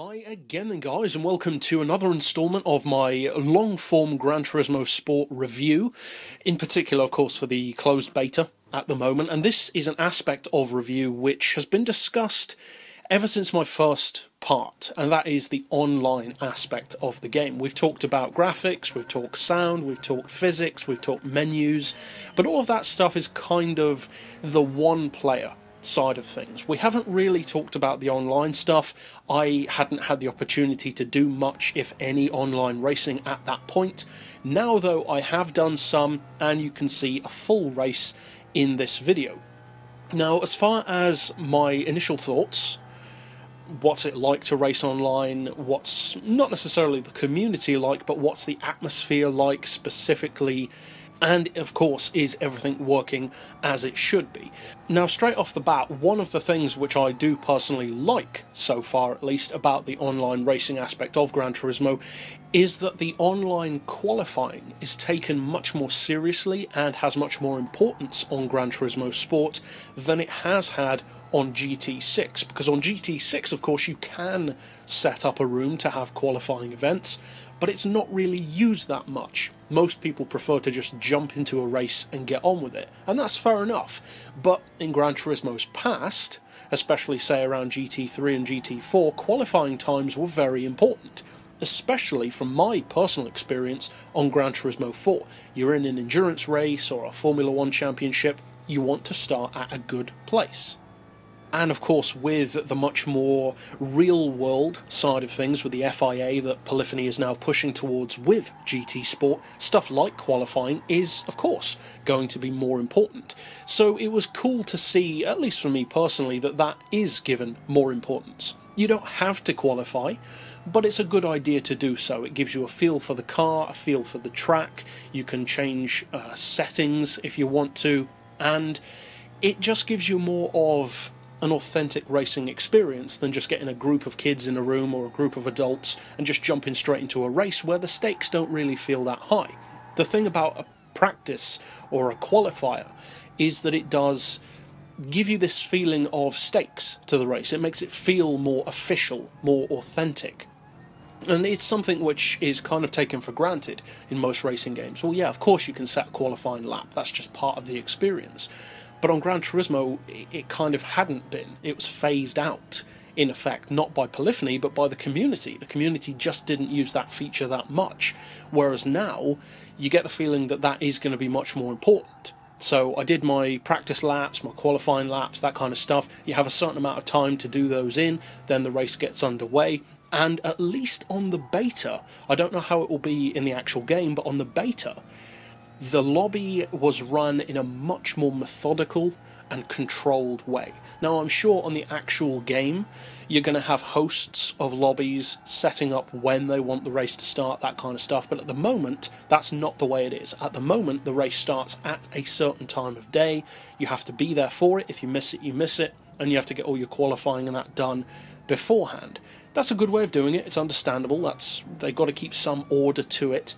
Hi again then guys, and welcome to another instalment of my long-form Gran Turismo Sport review, in particular of course for the closed beta at the moment, and this is an aspect of review which has been discussed ever since my first part, and that is the online aspect of the game. We've talked about graphics, we've talked sound, we've talked physics, we've talked menus, but all of that stuff is kind of the one-player side of things. We haven't really talked about the online stuff. I hadn't had the opportunity to do much, if any, online racing at that point. Now though, I have done some, and you can see a full race in this video. Now, as far as my initial thoughts, what's it like to race online, what's not necessarily the community like, but what's the atmosphere like specifically, and of course, is everything working as it should be? Now, straight off the bat, one of the things which I do personally like, so far at least, about the online racing aspect of Gran Turismo is that the online qualifying is taken much more seriously and has much more importance on Gran Turismo Sport than it has had on GT6, because on GT6 of course you can set up a room to have qualifying events, but it's not really used that much. Most people prefer to just jump into a race and get on with it, and that's fair enough. But in Gran Turismo's past, especially say around GT3 and GT4, qualifying times were very important, especially from my personal experience on Gran Turismo 4. You're in an endurance race or a Formula 1 championship, you want to start at a good place. And of course, with the much more real-world side of things, with the FIA that Polyphony is now pushing towards with GT Sport, stuff like qualifying is, of course, going to be more important. So it was cool to see, at least for me personally, that that is given more importance. You don't have to qualify, but it's a good idea to do so. It gives you a feel for the car, a feel for the track, you can change settings if you want to, and it just gives you more of an authentic racing experience than just getting a group of kids in a room or a group of adults and just jumping straight into a race where the stakes don't really feel that high. The thing about a practice or a qualifier is that it does give you this feeling of stakes to the race. It makes it feel more official, more authentic. And it's something which is kind of taken for granted in most racing games. Well, yeah, of course you can set a qualifying lap, that's just part of the experience. But on Gran Turismo, it kind of hadn't been. It was phased out, in effect, not by Polyphony, but by the community. The community just didn't use that feature that much. Whereas now, you get the feeling that that is going to be much more important. So I did my practice laps, my qualifying laps, that kind of stuff. You have a certain amount of time to do those in, then the race gets underway. And at least on the beta, I don't know how it will be in the actual game, but on the beta, the lobby was run in a much more methodical and controlled way. Now, I'm sure on the actual game, you're going to have hosts of lobbies setting up when they want the race to start, that kind of stuff, but at the moment, that's not the way it is. At the moment, the race starts at a certain time of day, you have to be there for it, if you miss it, you miss it, and you have to get all your qualifying and that done beforehand. That's a good way of doing it, it's understandable, they've got to keep some order to it,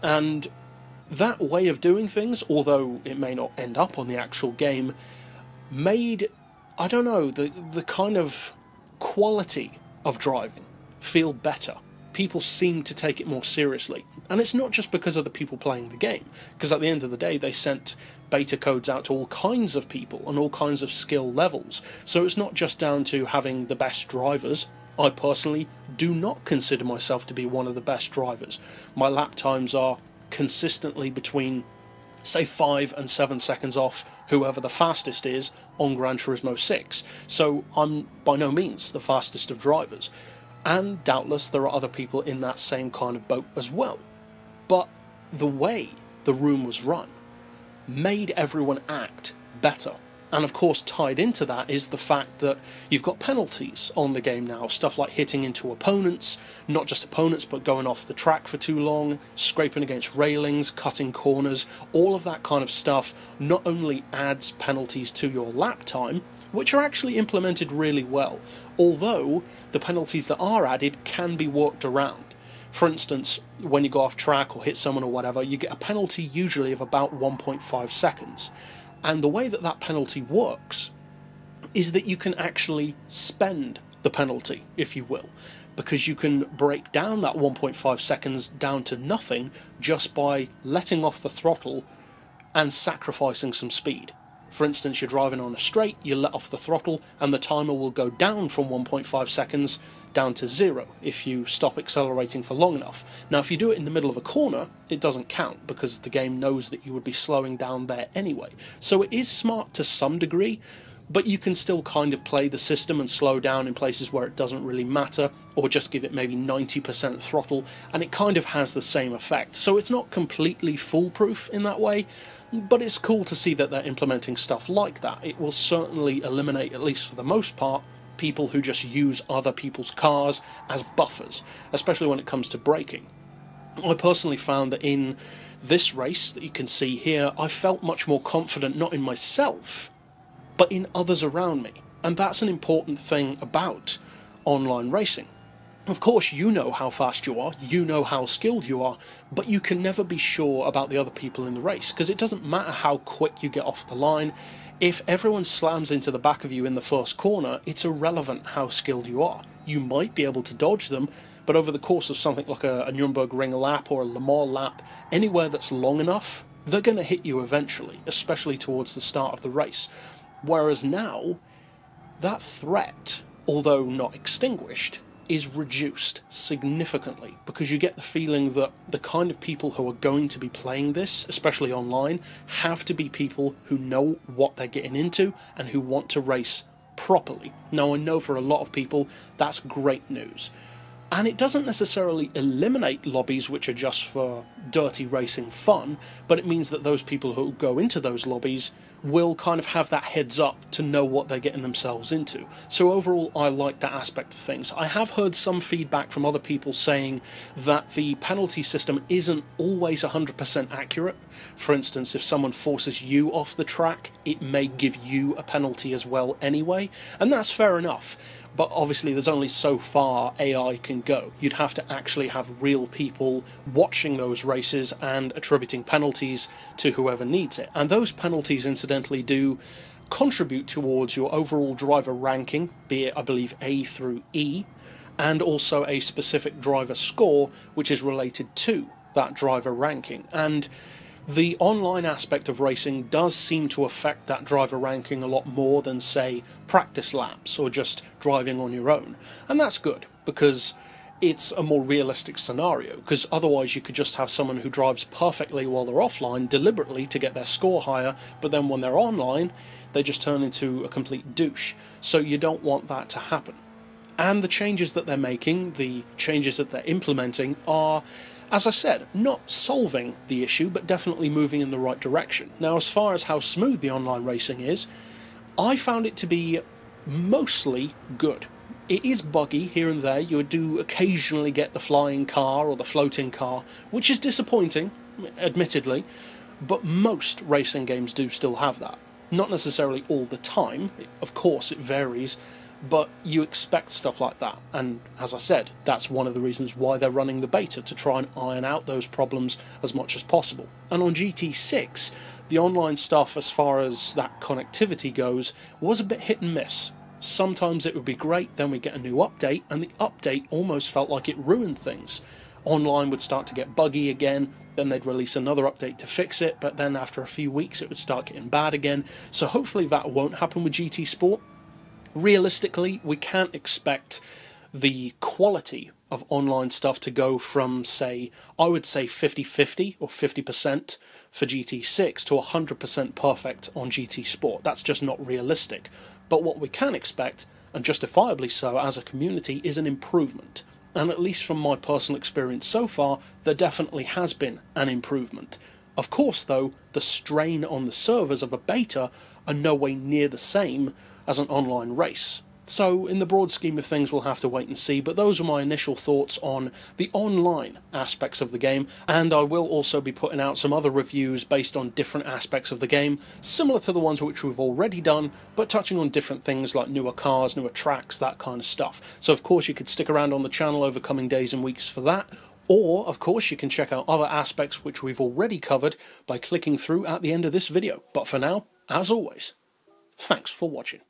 and that way of doing things, although it may not end up on the actual game, made, I don't know, the kind of quality of driving feel better. People seem to take it more seriously. And it's not just because of the people playing the game, because at the end of the day they sent beta codes out to all kinds of people and all kinds of skill levels. So it's not just down to having the best drivers. I personally do not consider myself to be one of the best drivers. My lap times are consistently between, say, 5 and 7 seconds off whoever the fastest is on Gran Turismo 6. So I'm by no means the fastest of drivers. And doubtless there are other people in that same kind of boat as well. But the way the room was run made everyone act better. And of course, tied into that is the fact that you've got penalties on the game now, stuff like hitting into opponents, not just opponents, but going off the track for too long, scraping against railings, cutting corners, all of that kind of stuff not only adds penalties to your lap time, which are actually implemented really well, although the penalties that are added can be worked around. For instance, when you go off track or hit someone or whatever, you get a penalty usually of about 1.5 seconds. And the way that that penalty works is that you can actually spend the the penalty, if you will, because you can break down that 1.5 seconds down to nothing just by letting off the throttle and sacrificing some speed. For instance, you're driving on a straight, you let off the throttle, and the timer will go down from 1.5 seconds down to 0 if you stop accelerating for long enough. Now, if you do it in the middle of a corner, it doesn't count, because the game knows that you would be slowing down there anyway. So it is smart to some degree, but you can still kind of play the system and slow down in places where it doesn't really matter, or just give it maybe 90% throttle, and it kind of has the same effect. So it's not completely foolproof in that way, but it's cool to see that they're implementing stuff like that. It will certainly eliminate, at least for the most part, people who just use other people's cars as buffers, especially when it comes to braking. I personally found that in this race that you can see here, I felt much more confident, not in myself, but in others around me. And that's an important thing about online racing. Of course, you know how fast you are, you know how skilled you are, but you can never be sure about the other people in the race, because it doesn't matter how quick you get off the line. If everyone slams into the back of you in the first corner, it's irrelevant how skilled you are. You might be able to dodge them, but over the course of something like a Nürburgring lap or a Le Mans lap, anywhere that's long enough, they're going to hit you eventually, especially towards the start of the race. Whereas now, that threat, although not extinguished, is reduced significantly, because you get the feeling that the kind of people who are going to be playing this, especially online, have to be people who know what they're getting into and who want to race properly. Now, I know for a lot of people that's great news. And it doesn't necessarily eliminate lobbies which are just for dirty racing fun, but it means that those people who go into those lobbies will kind of have that heads up to know what they're getting themselves into. So overall, I like that aspect of things. I have heard some feedback from other people saying that the penalty system isn't always 100% accurate. For instance, if someone forces you off the track, it may give you a penalty as well anyway, and that's fair enough. But obviously there's only so far AI can go. You'd have to actually have real people watching those races and attributing penalties to whoever needs it. And those penalties, incidentally, do contribute towards your overall driver ranking, be it, I believe, A through E, and also a specific driver score, which is related to that driver ranking. And the online aspect of racing does seem to affect that driver ranking a lot more than, say, practice laps or just driving on your own. And that's good, because it's a more realistic scenario, because otherwise you could just have someone who drives perfectly while they're offline, deliberately to get their score higher, but then when they're online, they just turn into a complete douche. So you don't want that to happen. And the changes that they're making, the changes that they're implementing are, as I said, not solving the issue, but definitely moving in the right direction. Now, as far as how smooth the online racing is, I found it to be mostly good. It is buggy here and there. You do occasionally get the flying car or the floating car, which is disappointing, admittedly, but most racing games do still have that. Not necessarily all the time, of course it varies, but you expect stuff like that, and as I said, that's one of the reasons why they're running the beta, to try and iron out those problems as much as possible. And on GT6, the online stuff as far as that connectivity goes was a bit hit and miss. Sometimes it would be great, then we get a new update, and the update almost felt like it ruined things. Online would start to get buggy again, then they'd release another update to fix it, but then after a few weeks it would start getting bad again, so hopefully that won't happen with GT Sport. Realistically, we can't expect the quality of online stuff to go from, say, I would say 50-50 or 50% for GT6 to 100% perfect on GT Sport. That's just not realistic. But what we can expect, and justifiably so as a community, is an improvement. And at least from my personal experience so far, there definitely has been an improvement. Of course, though, the strain on the servers of a beta are no way near the same as an online race. So, in the broad scheme of things, we'll have to wait and see, but those are my initial thoughts on the online aspects of the game, and I will also be putting out some other reviews based on different aspects of the game, similar to the ones which we've already done, but touching on different things like newer cars, newer tracks, that kind of stuff. So, of course, you could stick around on the channel over coming days and weeks for that, or, of course, you can check out other aspects which we've already covered by clicking through at the end of this video. But for now, as always, thanks for watching.